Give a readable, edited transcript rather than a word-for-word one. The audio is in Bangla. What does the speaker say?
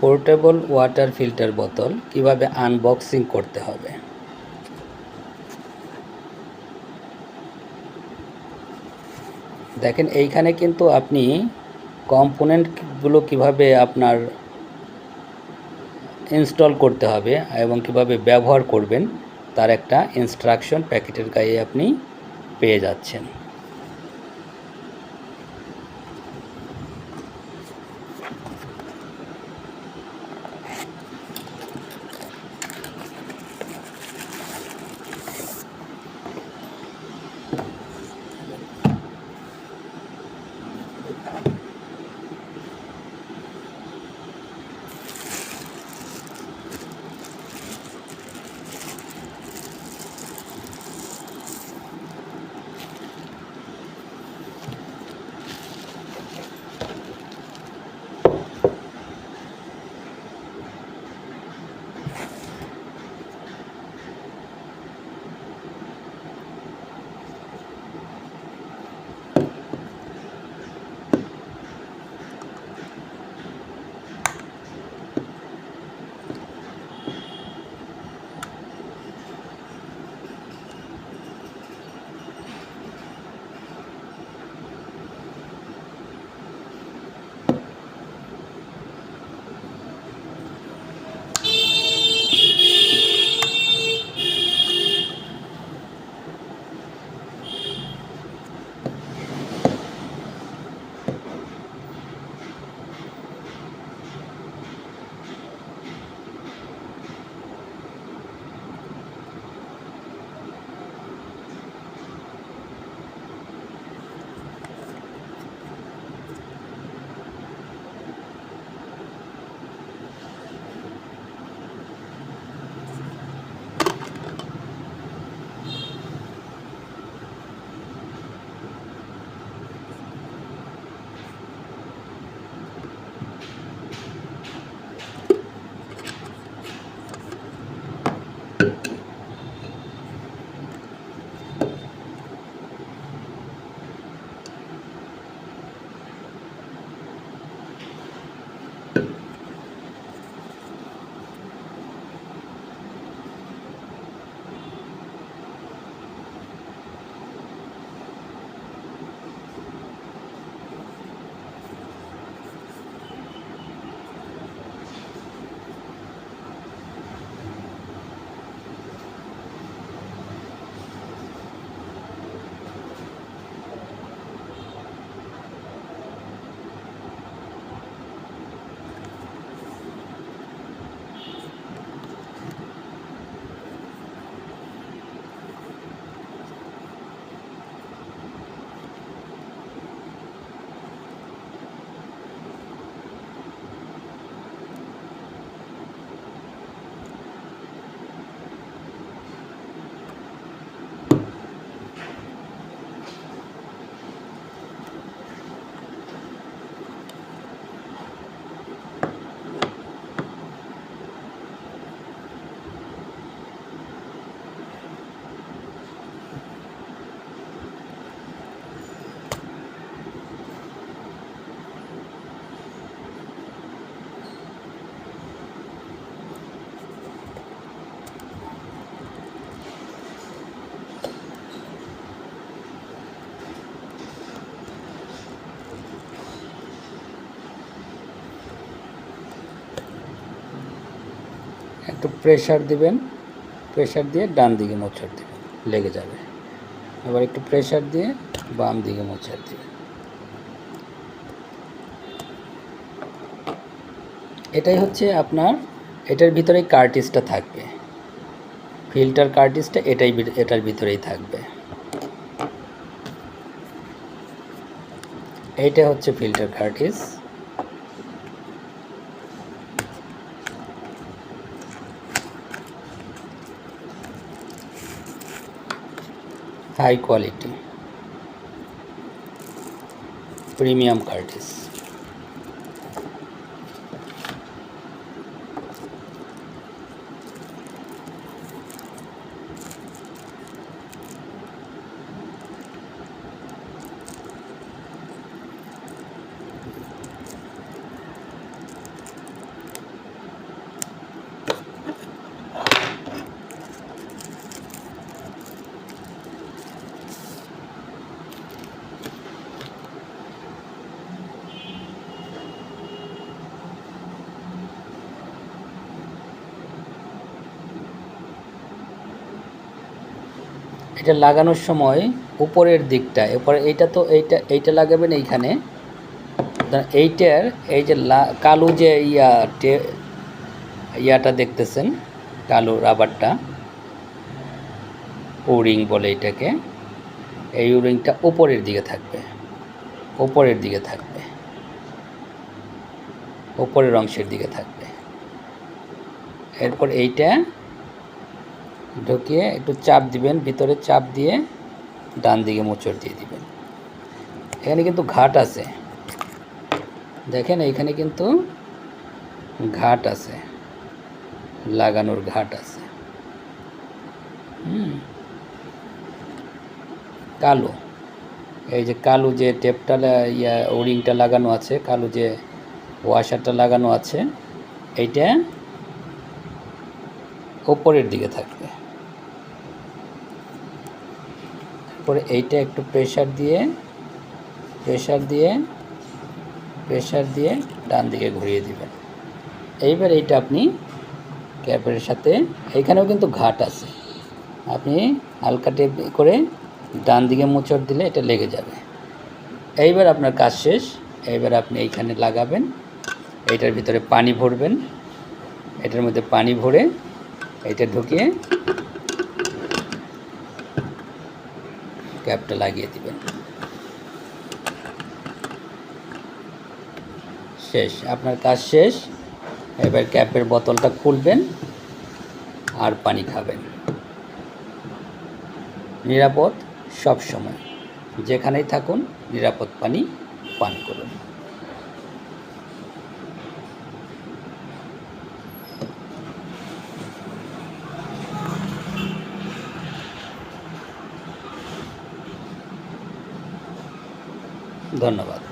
পোর্টেবল ওয়াটার ফিল্টার বোতল কিভাবে আনবক্সিং করতে হবে। দেখেন এইখানে কিন্তু আপনি কম্পোনেন্টগুলো কিভাবে আপনার ইনস্টল করতে হবে এবং কিভাবে ব্যবহার করবেন তার একটা ইনস্ট্রাকশন প্যাকেটের গায়ে আপনি পেয়ে যাচ্ছেন। একটু প্রেসার দিবেন, প্রেসার দিয়ে ডান দিকে মোচড় দিবেন, লেগে যাবে। আবার একটু প্রেসার দিয়ে বাম দিকে মোচড় দিবেন। এটাই হচ্ছে আপনার, এটার ভিতরেই কার্টিজটা থাকবে, ফিল্টার কার্টিজটা এটার ভিতরেই থাকবে। এইটা হচ্ছে filter cartridge. High quality premium cartridge. এটা লাগানোর সময় উপরের দিকটা, এরপরে এইটা তো এইটা লাগাবেন এইখানে। এইটার এই যে কালো যে ইয়াটা দেখতেছেন, কালো রাবারটা, ওরিং বলে এটাকে, এই ওরিংটা উপরের দিকে থাকবে, উপরের দিকে থাকবে, উপরের অংশের দিকে থাকবে। এরপর এইটা ঢুকিয়ে একটু চাপ দিবেন, ভিতরে চাপ দিয়ে ডান দিকে মোচড় দিয়ে দিবেন। এখানে কিন্তু ঘাট আছে, দেখেন এইখানে কিন্তু ঘাট আছে, লাগানোর ঘাট আছে। কালো, এই যে কালো যে টেপটা ওরিংটা লাগানো আছে, কালো যে ওয়াশারটা লাগানো আছে, এইটা উপরের দিকে থাকবে। তারপরে এইটা একটু প্রেসার দিয়ে ডান দিকে ঘুরিয়ে দিবেন। এইবার এইটা আপনি ক্যাপের সাথে, এইখানেও কিন্তু ঘাট আছে, আপনি হালকা টেপ করে ডান দিকে মোচড় দিলে এটা লেগে যাবে। এইবার আপনার কাজ শেষ। এইবার আপনি এইখানে লাগাবেন, এইটার ভিতরে পানি ভরবেন, এটার মধ্যে পানি ভরে এইটা ঢুকিয়ে ক্যাপটা লাগিয়ে দিবেন। শেষ, আপনার কাজ শেষ। এবার ক্যাপের বোতলটা খুলবেন আর পানি খাবেন। নিরাপদ সব সময়, যেখানেই থাকুন নিরাপদ পানি পান করুন। ধন্যবাদ।